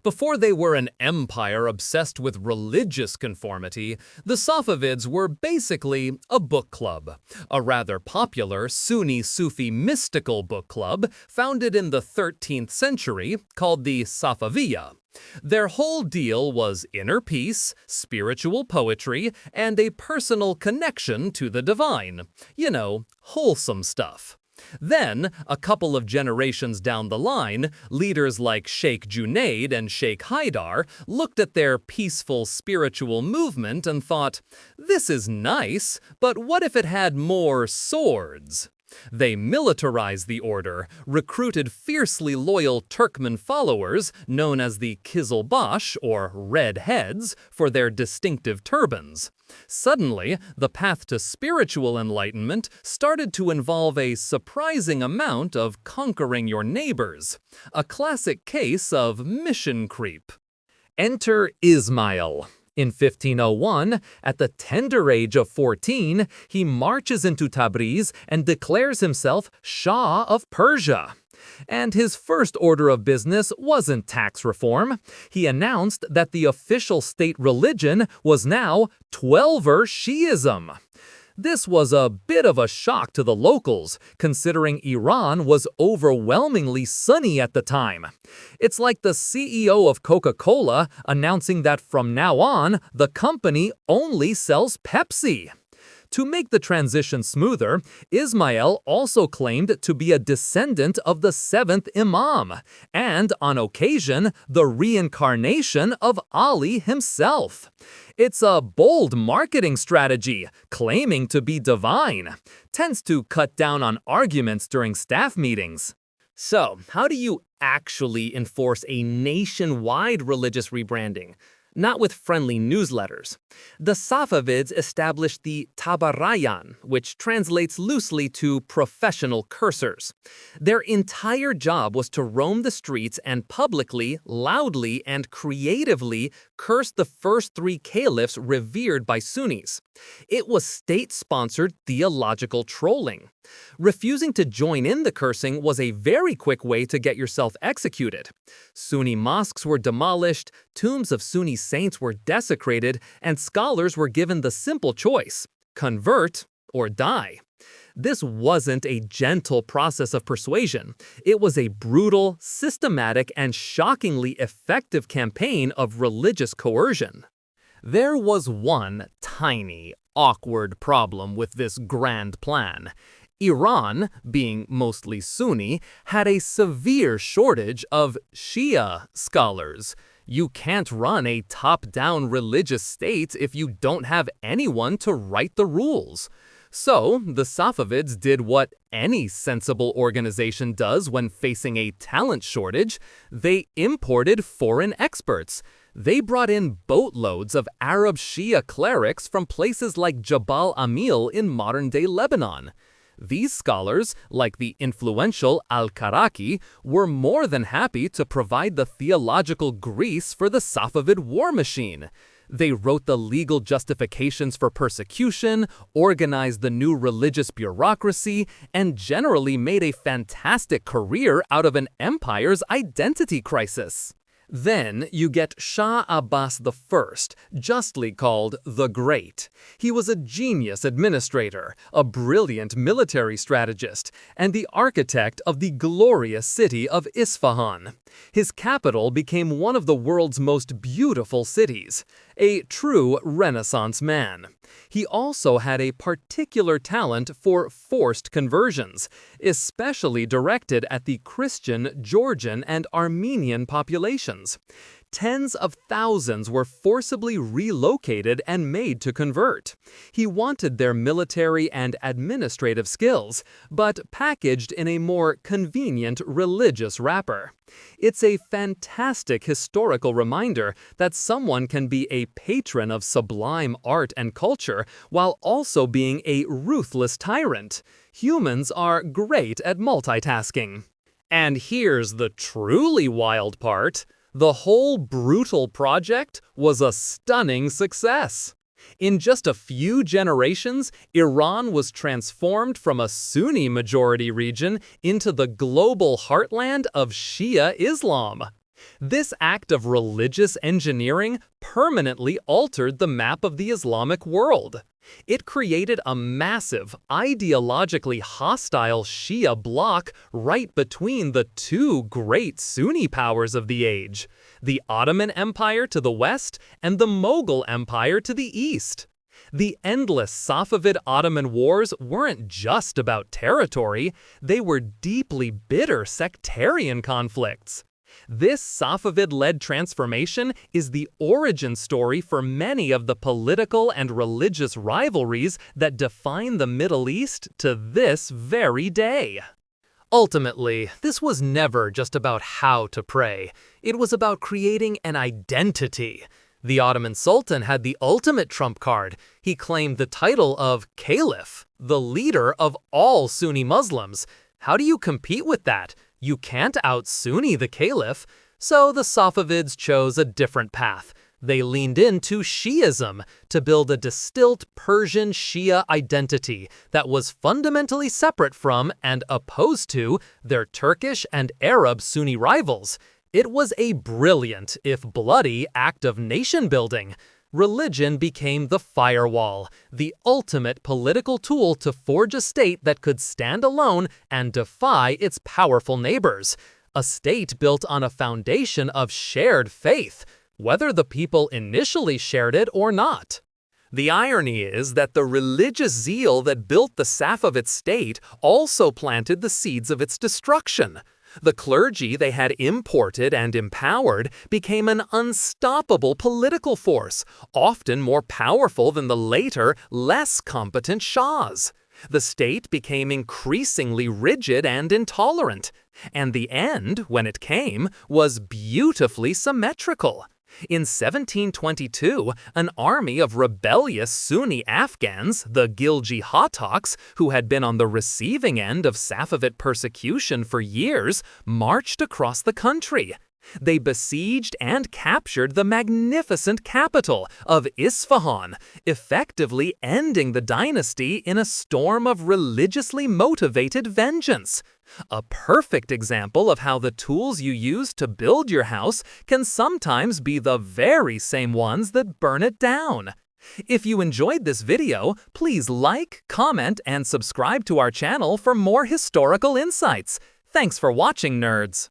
Before they were an empire obsessed with religious conformity, the Safavids were basically a book club, a rather popular Sunni Sufi mystical book club founded in the 13th century called the Safaviya. Their whole deal was inner peace, spiritual poetry, and a personal connection to the divine. You know, wholesome stuff. Then, a couple of generations down the line, leaders like Sheikh Junaid and Sheikh Haidar looked at their peaceful spiritual movement and thought, this is nice, but what if it had more swords? They militarized the order, recruited fiercely loyal Turkmen followers, known as the Kizilbash, or Red Heads, for their distinctive turbans. Suddenly, the path to spiritual enlightenment started to involve a surprising amount of conquering your neighbors, a classic case of mission creep. Enter Ismail. In 1501, at the tender age of 14, he marches into Tabriz and declares himself Shah of Persia. And his first order of business wasn't tax reform. He announced that the official state religion was now Twelver Shi'ism. This was a bit of a shock to the locals, considering Iran was overwhelmingly Sunni at the time. It's like the CEO of Coca-Cola announcing that from now on, the company only sells Pepsi. To make the transition smoother, Ismail also claimed to be a descendant of the seventh Imam, and on occasion, the reincarnation of Ali himself. It's a bold marketing strategy, claiming to be divine. Tends to cut down on arguments during staff meetings. So, how do you actually enforce a nationwide religious rebranding? Not with friendly newsletters. The Safavids established the Tabarayan, which translates loosely to professional cursors. Their entire job was to roam the streets and publicly, loudly, and creatively curse the first three caliphs revered by Sunnis. It was state-sponsored theological trolling. Refusing to join in the cursing was a very quick way to get yourself executed. Sunni mosques were demolished, tombs of Sunni saints were desecrated, and scholars were given the simple choice: convert or die. This wasn't a gentle process of persuasion. It was a brutal, systematic, and shockingly effective campaign of religious coercion. There was one tiny, awkward problem with this grand plan. Iran, being mostly Sunni, had a severe shortage of Shia scholars. You can't run a top-down religious state if you don't have anyone to write the rules. So, the Safavids did what any sensible organization does when facing a talent shortage. They imported foreign experts. They brought in boatloads of Arab Shia clerics from places like Jabal Amil in modern-day Lebanon. These scholars, like the influential Al-Karaki, were more than happy to provide the theological grease for the Safavid war machine. They wrote the legal justifications for persecution, organized the new religious bureaucracy, and generally made a fantastic career out of an empire's identity crisis. Then you get Shah Abbas I, justly called the Great. He was a genius administrator, a brilliant military strategist, and the architect of the glorious city of Isfahan. His capital became one of the world's most beautiful cities, a true Renaissance man. He also had a particular talent for forced conversions, especially directed at the Christian, Georgian, and Armenian populations. Tens of thousands were forcibly relocated and made to convert. He wanted their military and administrative skills, but packaged in a more convenient religious wrapper. It's a fantastic historical reminder that someone can be a patron of sublime art and culture while also being a ruthless tyrant. Humans are great at multitasking. And here's the truly wild part. The whole brutal project was a stunning success. In just a few generations, Iran was transformed from a Sunni majority region into the global heartland of Shia Islam. This act of religious engineering permanently altered the map of the Islamic world. It created a massive, ideologically hostile Shia bloc right between the two great Sunni powers of the age, the Ottoman Empire to the west and the Mughal Empire to the east. The endless Safavid-Ottoman wars weren't just about territory, they were deeply bitter sectarian conflicts. This Safavid-led transformation is the origin story for many of the political and religious rivalries that define the Middle East to this very day. Ultimately, this was never just about how to pray. It was about creating an identity. The Ottoman Sultan had the ultimate trump card. He claimed the title of Caliph, the leader of all Sunni Muslims. How do you compete with that? You can't out-Sunni the Caliph. So the Safavids chose a different path. They leaned into Shi'ism to build a distilled Persian Shia identity that was fundamentally separate from and opposed to their Turkish and Arab Sunni rivals. It was a brilliant, if bloody, act of nation-building. Religion became the firewall, the ultimate political tool to forge a state that could stand alone and defy its powerful neighbors. A state built on a foundation of shared faith, whether the people initially shared it or not. The irony is that the religious zeal that built the Safavid state also planted the seeds of its destruction. The clergy they had imported and empowered became an unstoppable political force, often more powerful than the later, less competent shahs. The state became increasingly rigid and intolerant, and the end, when it came, was beautifully symmetrical. In 1722, an army of rebellious Sunni Afghans, the Gilji Hataks, who had been on the receiving end of Safavid persecution for years, marched across the country. They besieged and captured the magnificent capital of Isfahan, effectively ending the dynasty in a storm of religiously motivated vengeance. A perfect example of how the tools you use to build your house can sometimes be the very same ones that burn it down. If you enjoyed this video, please like, comment, and subscribe to our channel for more historical insights. Thanks for watching, nerds!